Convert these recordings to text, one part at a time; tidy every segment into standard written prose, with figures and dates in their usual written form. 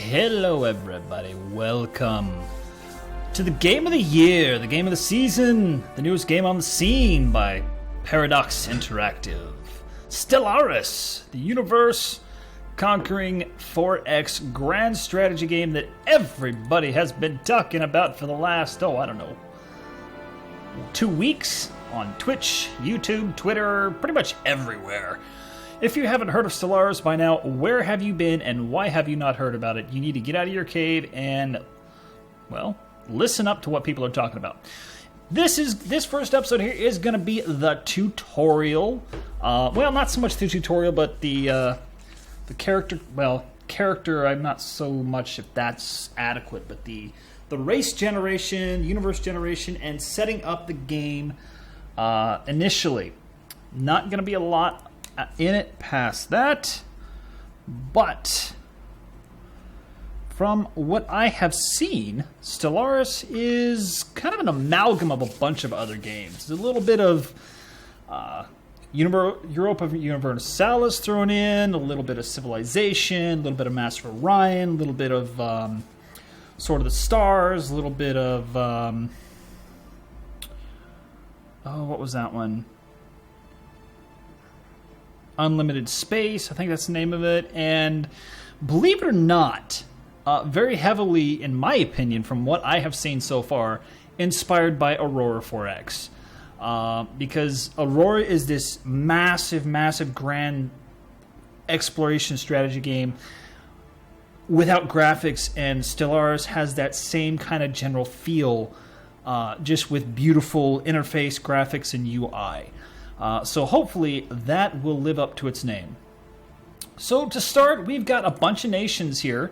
Hello everybody, welcome to the game of the year, the game of the season, the newest game on the scene by Paradox Interactive. Stellaris, the universe-conquering 4X grand strategy game that everybody has been talking about for the last, 2 weeks on Twitch, YouTube, Twitter, pretty much everywhere. If you haven't heard of Stellaris by now, where have you been and why have you not heard about it? You need to get out of your cave and, well, listen up to what people are talking about. This first episode here is going to be the tutorial. Well, not so much the tutorial, but the character. Well, character. I'm not so much if that's adequate, but the race generation, universe generation, and setting up the game initially. Not going to be a lot in it past that, but from what I have seen, Stellaris is kind of an amalgam of a bunch of other games. A little bit of Europa Universalis thrown in, a little bit of Civilization, a little bit of Master of Orion, a little bit of Sword of the Stars, a little bit of what was that one? Unlimited Space, I think that's the name of it. And believe it or not, very heavily, in my opinion, from what I have seen so far, inspired by Aurora 4X. Because Aurora is this massive, massive, grand exploration strategy game without graphics, and Stellaris has that same kind of general feel, just with beautiful interface graphics and UI. So hopefully that will live up to its name. So to start, we've got a bunch of nations here.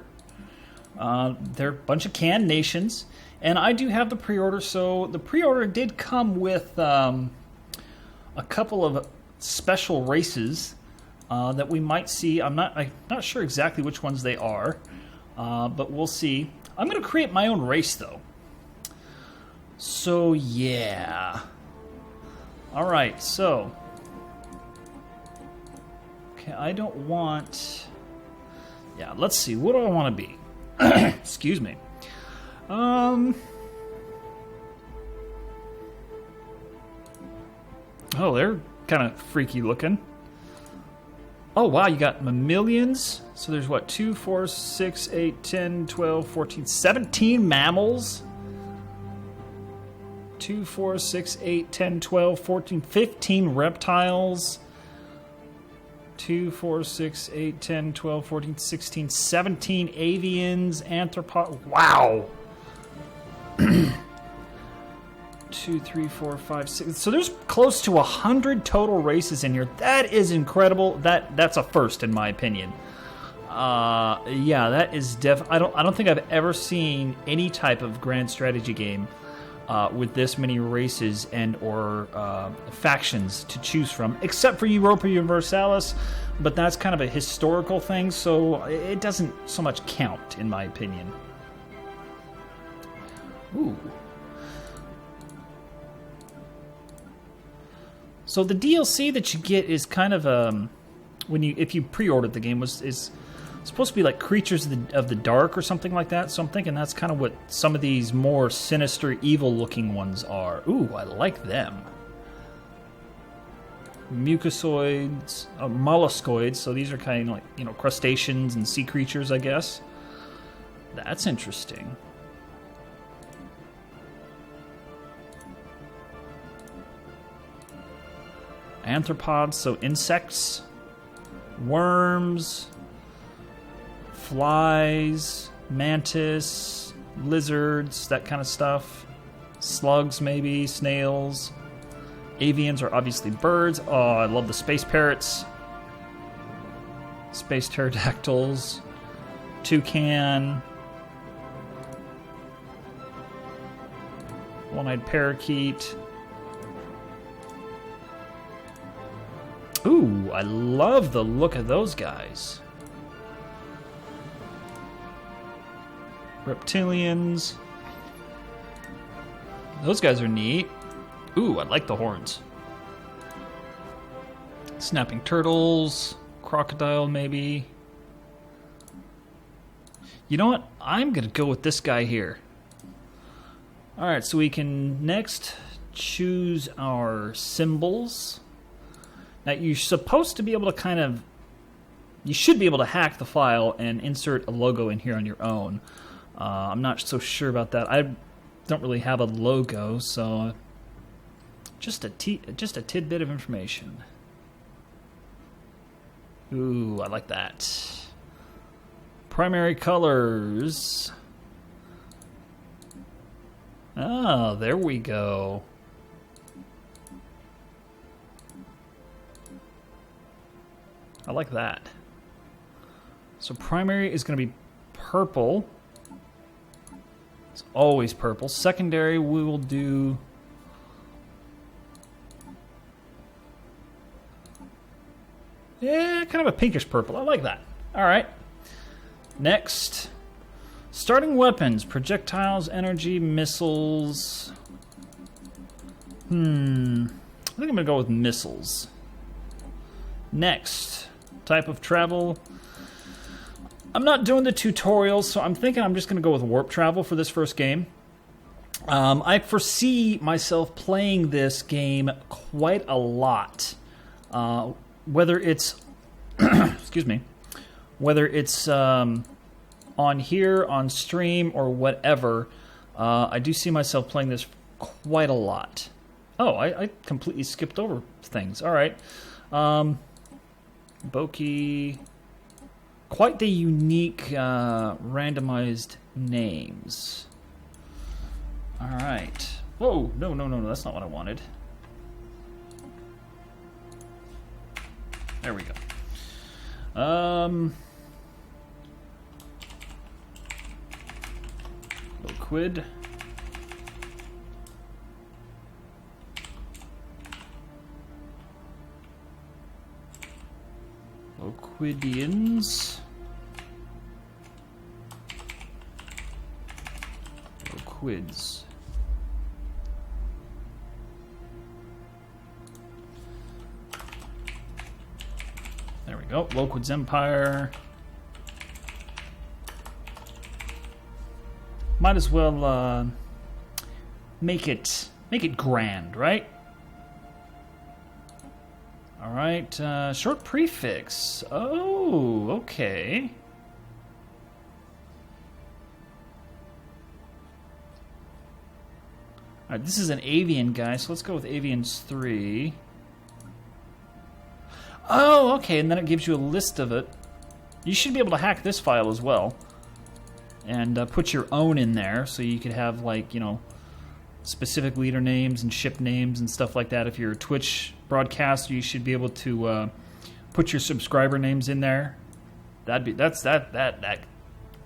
They're a bunch of canned nations. And I do have the pre-order. So the pre-order did come with a couple of special races that we might see. I'm not sure exactly which ones they are, but we'll see. I'm going to create my own race, though. So yeah. Alright, so okay, I don't want, yeah, let's see, what do I want to be? Excuse me. Oh, they're kind of freaky looking. Oh, wow, you got mammalians. So there's what, 2, 4, 6, 8, 10, 12, 14, 17 mammals. 2, 4, 6, 8, 10, 12, 14, 15 reptiles. 2, 4, 6, 8, 10, 12, 14, 16, 17 avians, anthropods. Wow! 2, 3, 4, 5, 6. So there's close to 100 total races in here. That is incredible. That's a first, in my opinion. Yeah, that is I don't think I've ever seen any type of grand strategy game with this many races and or factions to choose from, except for Europa Universalis, but that's kind of a historical thing, so it doesn't so much count, in my opinion. Ooh. So the DLC that you get is kind of if you pre-ordered the game is supposed to be like Creatures of the Dark or something like that, so I'm thinking that's kind of what some of these more sinister, evil-looking ones are. Ooh, I like them. Mucosoids, molluscoids, so these are kind of like, crustaceans and sea creatures, I guess. That's interesting. Anthropods, so insects, worms, flies, mantis, lizards, that kind of stuff. Slugs, maybe, snails. Avians are obviously birds. Oh, I love the space parrots. Space pterodactyls. Toucan. One-eyed parakeet. Ooh, I love the look of those guys. Reptilians. Those guys are neat. Ooh, I like the horns. Snapping turtles. Crocodile, maybe. You know what? I'm going to go with this guy here. All right, so we can next choose our symbols. Now, you're supposed to be able to you should be able to hack the file and insert a logo in here on your own. I'm not so sure about that. I don't really have a logo, so just a tidbit of information. Ooh, I like that. Primary colors. Oh, there we go. I like that. So primary is going to be purple. It's always purple. Secondary, we will do... yeah, kind of a pinkish purple. I like that. All right. Next. Starting weapons. Projectiles, energy, missiles. I think I'm going to go with missiles. Next. Type of travel. I'm not doing the tutorials, so I'm thinking I'm just going to go with warp travel for this first game. I foresee myself playing this game quite a lot. Whether it's, excuse me, whether it's on here, on stream, or whatever, I do see myself playing this quite a lot. Oh, I completely skipped over things. All right. Boki, quite the unique randomized names. All right. Whoa, no, that's not what I wanted. There we go. Liquid. Liquidians. Liquids. There we go. Loquids Empire. Might as well make it grand, right? All right. Short prefix. Oh, okay. All right. This is an avian guy, so let's go with avians 3. Oh, okay, and then it gives you a list of it. You should be able to hack this file as well. And put your own in there, so you could have, like, you know, specific leader names and ship names and stuff like that. If you're a Twitch broadcaster, you should be able to put your subscriber names in there. That's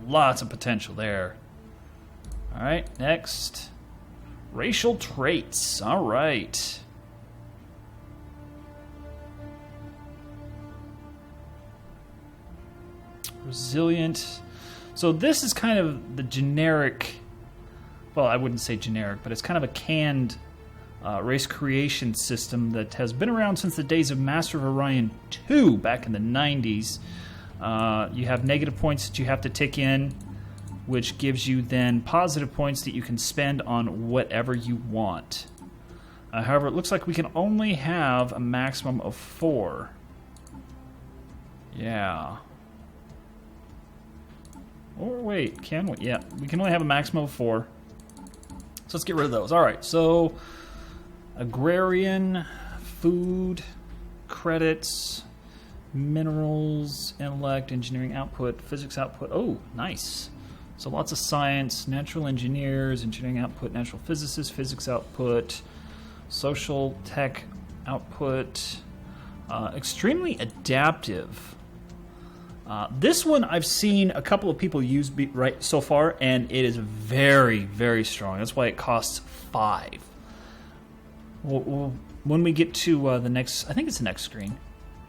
lots of potential there. All right, next. Racial traits. All right. Resilient. So this is kind of the generic, well, I wouldn't say generic, but it's kind of a canned race creation system that has been around since the days of Master of Orion 2 back in the 90s. You have negative points that you have to tick in, which gives you then positive points that you can spend on whatever you want. However, it looks like we can only have a maximum of 4. Yeah. Or wait, can we? Yeah, we can only have a maximum of 4. So let's get rid of those. All right, so agrarian, food, credits, minerals, intellect, engineering output, physics output. Oh, nice. So lots of science, natural engineers, engineering output, natural physicists, physics output, social tech output, extremely adaptive. This one I've seen a couple of people use right so far, and it is very, very strong. That's why it costs 5. When we get to the next, I think it's the next screen.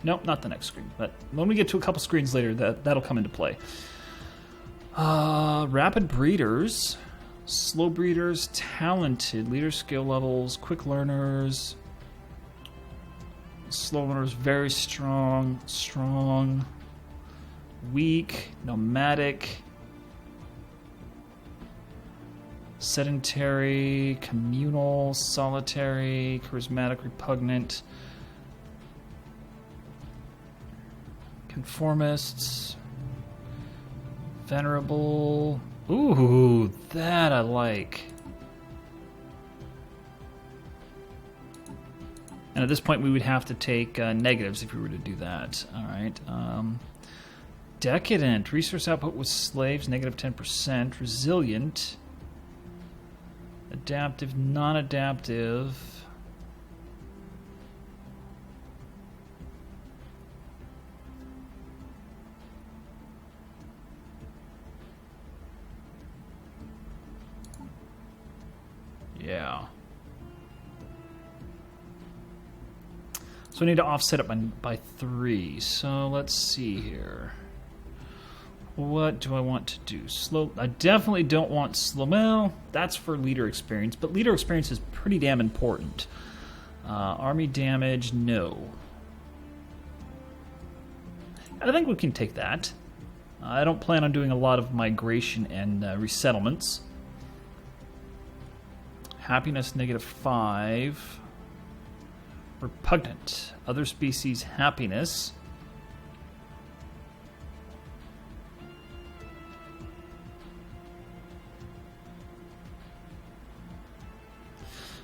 Nope, not the next screen. But when we get to a couple screens later, that'll come into play. Rapid breeders, slow breeders, talented, leader skill levels, quick learners, slow learners, very strong, weak, nomadic, Sedentary, communal, solitary, charismatic, repugnant, conformists, venerable. Ooh, that I like. And at this point, we would have to take negatives if we were to do that. All right. Decadent. Resource output with slaves, negative 10%. Resilient. Adaptive, non-adaptive. Yeah. So we need to offset it by 3. So let's see here. What do I want to do? Slow. I definitely don't want slow. Well, that's for leader experience, but leader experience is pretty damn important. Army damage, no. I think we can take that. I don't plan on doing a lot of migration and resettlements. Happiness, negative 5. Repugnant. Other species, happiness.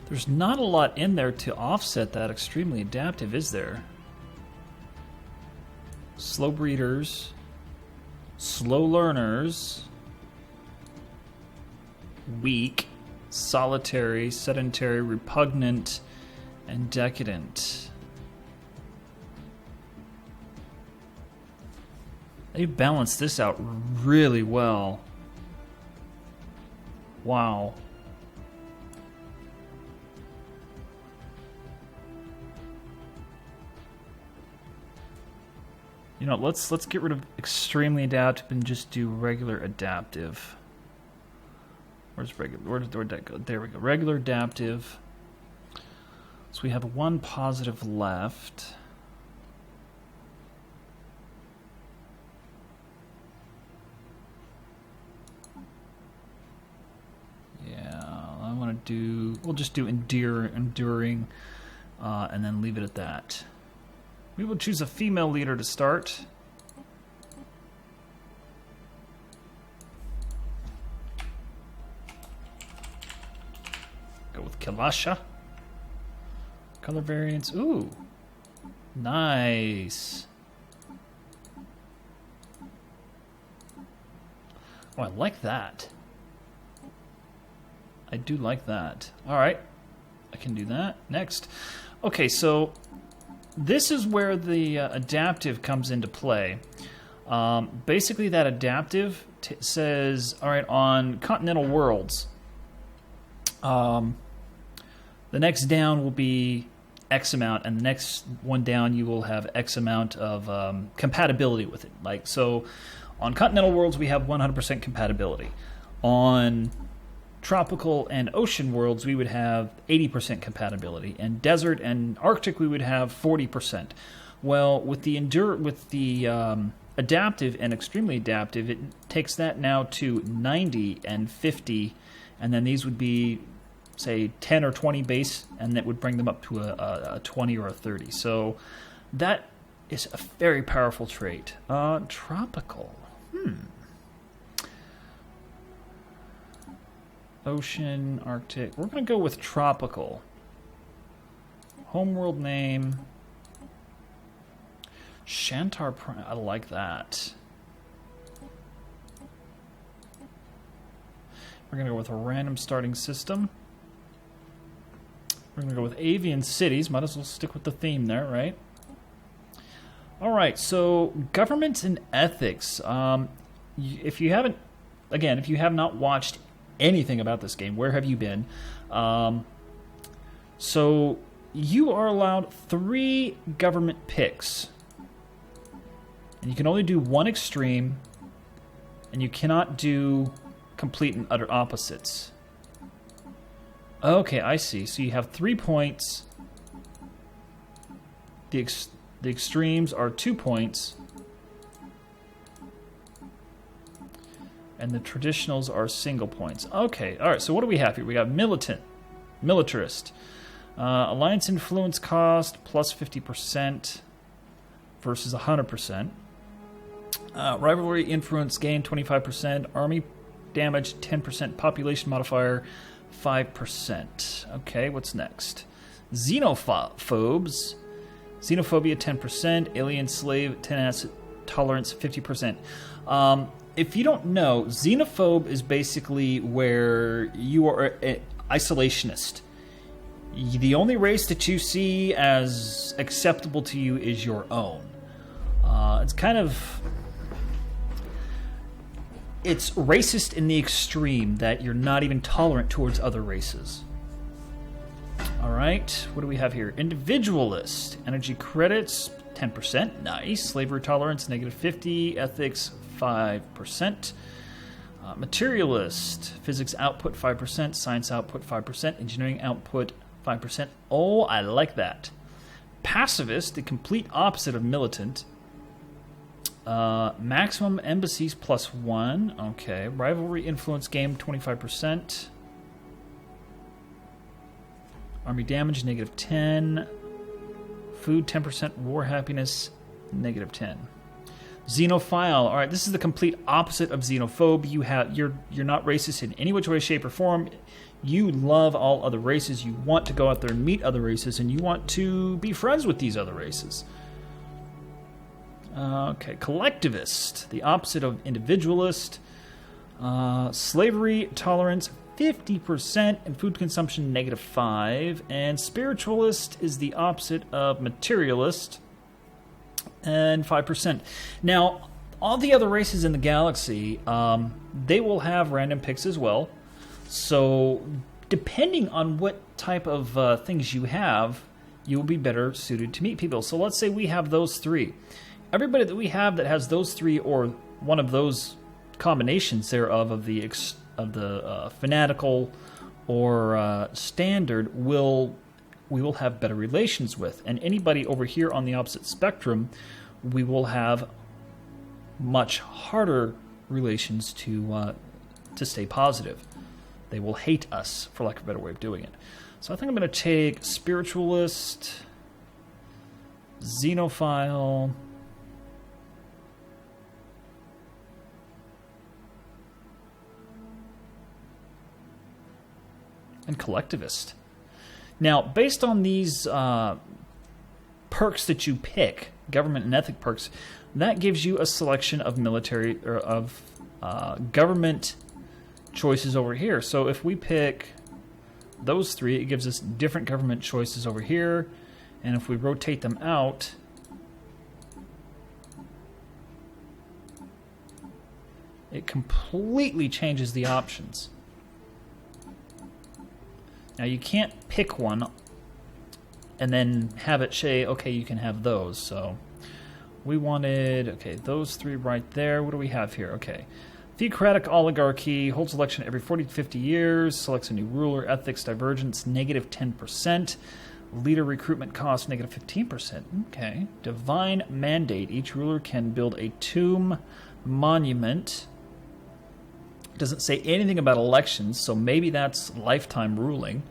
There's not a lot in there to offset that extremely adaptive, is there? Slow breeders. Slow learners. Weak. Solitary. Sedentary. Repugnant. And decadent. They balanced this out really well. Wow. You know, let's get rid of extremely adaptive and just do regular adaptive. Where's regular? Where'd that go? There we go. Regular adaptive. So we have 1 positive left. Yeah, I want to do. We'll just do enduring, and then leave it at that. We will choose a female leader to start. Go with Kalasha. Color variants. Ooh. Nice. Oh, I like that. I do like that. All right. I can do that. Next. Okay, so this is where the adaptive comes into play. Basically, that adaptive says, all right, on continental worlds, the next down will be X amount, and the next one down you will have X amount of compatibility with it. Like, so on continental worlds, we have 100% compatibility. On tropical and ocean worlds, we would have 80% compatibility, and desert and Arctic, we would have 40%. Well, with the adaptive and extremely adaptive, it takes that now to 90 and 50, and then these would be, say, 10 or 20 base, and that would bring them up to a 20 or a 30. So that is a very powerful trait. Tropical. Ocean, Arctic. We're going to go with tropical. Homeworld name. Shantar Prime. I like that. We're going to go with a random starting system. We're going to go with avian cities. Might as well stick with the theme there, right? All right, so government and ethics. If you haven't, again, if you have not watched anything about this game, where have you been? So you are allowed 3 government picks, and you can only do 1 extreme, and you cannot do complete and utter opposites. Okay, I see. So you have 3 points. The extremes are 2 points. And the traditionals are single points. Okay, all right, so what do we have here? We got militarist. Alliance influence cost plus 50% versus 100%. Rivalry influence gain 25%. Army damage 10%. Population modifier 5%. Okay, what's next? Xenophobes. Xenophobia 10%. Alien slave 10 tolerance 50%. If you don't know, xenophobe is basically where you are an isolationist. The only race that you see as acceptable to you is your own. It's kind of... It's racist in the extreme that you're not even tolerant towards other races. Alright, what do we have here? Individualist. Energy credits, 10%. Nice. Slavery tolerance, negative 50. Ethics, 5%. Materialist. Physics output, 5%. Science output, 5%. Engineering output, 5%. Oh, I like that. Pacifist, the complete opposite of militant. Maximum embassies plus 1. Okay. Rivalry influence game, 25%. Army damage, negative 10. Food, 10%. War happiness, negative 10. Xenophile. All right, this is the complete opposite of xenophobe. You're not racist in any which way, shape, or form. You love all other races. You want to go out there and meet other races, and you want to be friends with these other races. Okay, collectivist. The opposite of individualist. Slavery tolerance, 50%, and food consumption, negative 5. And spiritualist is the opposite of materialist, and 5%. Now, all the other races in the galaxy, they will have random picks as well. So, depending on what type of things you have, you will be better suited to meet people. So, let's say we have those three. Everybody that we have that has those three or one of those combinations thereof of the fanatical or standard we will have better relations with. And anybody over here on the opposite spectrum, we will have much harder relations to stay positive. They will hate us, for lack of a better way of doing it. So I think I'm going to take spiritualist, xenophile, and collectivist. Now, based on these perks that you pick, government and ethic perks, that gives you a selection of military or of government choices over here. So if we pick those three, it gives us different government choices over here. And if we rotate them out, it completely changes the options. Now, you can't pick one and then have it say, okay, you can have those. So we wanted, okay, those three right there. What do we have here? Okay. Theocratic oligarchy holds election every 40 to 50 years, selects a new ruler, ethics divergence, negative 10%. Leader recruitment cost, negative 15%. Okay. Divine mandate. Each ruler can build a tomb monument. Doesn't say anything about elections, so maybe that's lifetime ruling.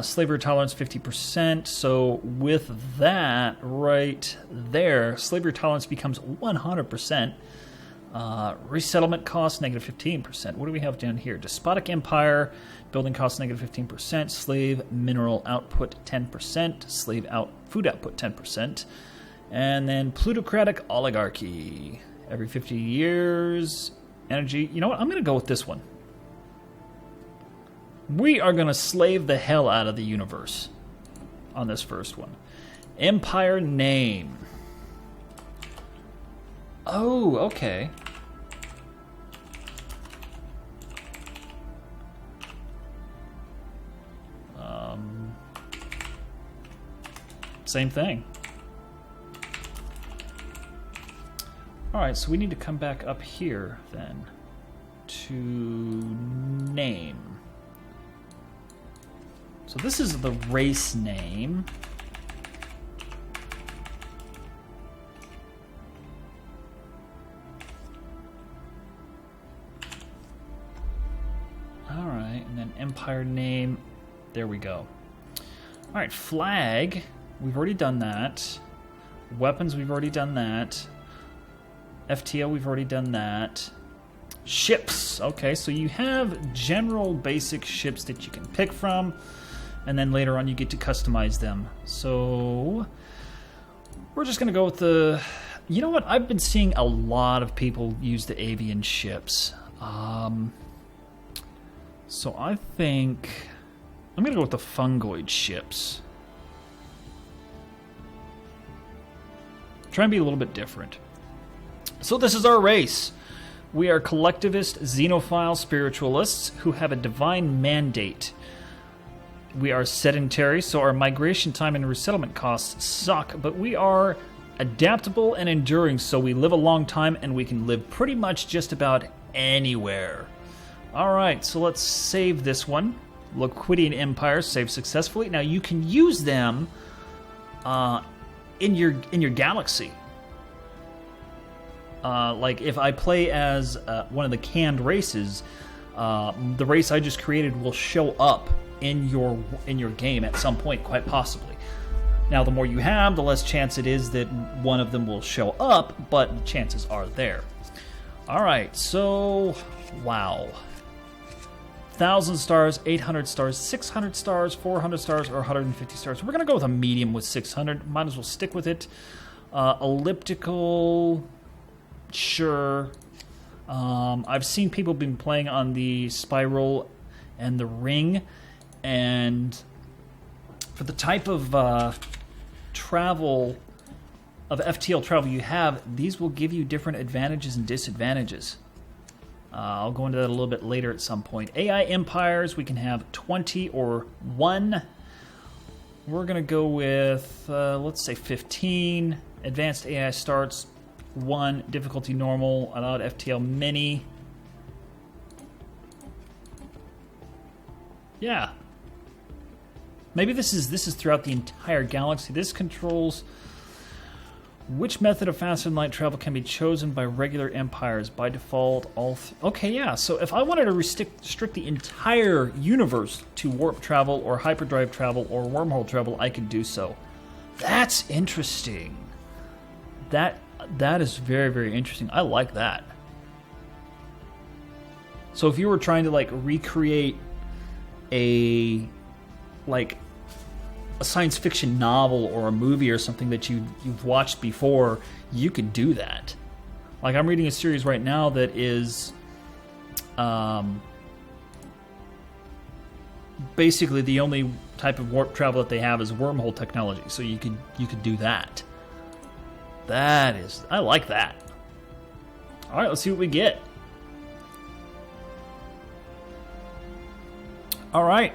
Slavery tolerance 50%. So with that right there, slavery tolerance becomes 100%. Resettlement costs negative 15%. What do we have down here? Despotic empire, building costs negative 15%. Slave mineral output 10%. Slave food output 10%. And then plutocratic oligarchy. Every 50 years... Energy. You know what? I'm going to go with this one. We are going to slave the hell out of the universe on this first one. Empire name. Oh, okay. Same thing. Alright, so we need to come back up here, then, to name. So this is the race name. And then empire name. There we go. All right, flag. We've already done that. Weapons, we've already done that. FTL, we've already done that. Ships. Okay, so you have general basic ships that you can pick from, and then later on you get to customize them. So we're just going to go with the... You know what? I've been seeing a lot of people use the avian ships. So I think I'm going to go with the fungoid ships. Try and be a little bit different. So this is our race. We are collectivist, xenophile spiritualists who have a divine mandate. We are sedentary, so our migration time and resettlement costs suck, but we are adaptable and enduring, so we live a long time and we can live pretty much just about anywhere. Alright, so let's save this one. Loquidian Empire, save successfully. Now you can use them in your galaxy. Like if I play as one of the canned races, the race I just created will show up in your game at some point, quite possibly. Now, the more you have, the less chance it is that one of them will show up, but chances are there. All right, so wow, 1,000 stars, 800 stars, 600 stars, 400 stars, or 150 stars. We're gonna go with a medium with 600. Might as well stick with it. Elliptical. Sure. I've seen people been playing on the spiral and the ring, and for the type of travel, of FTL travel you have, these will give you different advantages and disadvantages. I'll go into that a little bit later at some point. AI empires, we can have 20 or 1. We're going to go with, let's say 15. Advanced AI starts 1, difficulty normal, allowed FTL mini. Yeah. Maybe this is throughout the entire galaxy. This controls which method of faster than light travel can be chosen by regular empires. By default, all... Okay, yeah, so if I wanted to restrict the entire universe to warp travel or hyperdrive travel or wormhole travel, I could do so. That's interesting. That is very, very interesting. I like that. So if you were trying to like recreate a science fiction novel or a movie or something that you've watched before, you could do that. Like I'm reading a series right now that is basically the only type of warp travel that they have is wormhole technology. So you could do that. I like that. All right, let's see what we get. All right.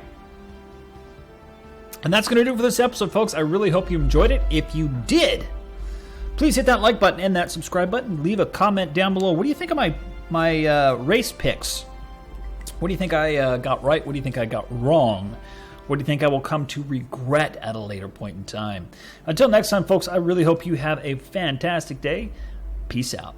And that's going to do it for this episode, folks. I really hope you enjoyed it. If you did, please hit that like button and that subscribe button. Leave a comment down below. What do you think of my race picks? What do you think I got right? What do you think I got wrong? What do you think I will come to regret at a later point in time? Until next time, folks, I really hope you have a fantastic day. Peace out.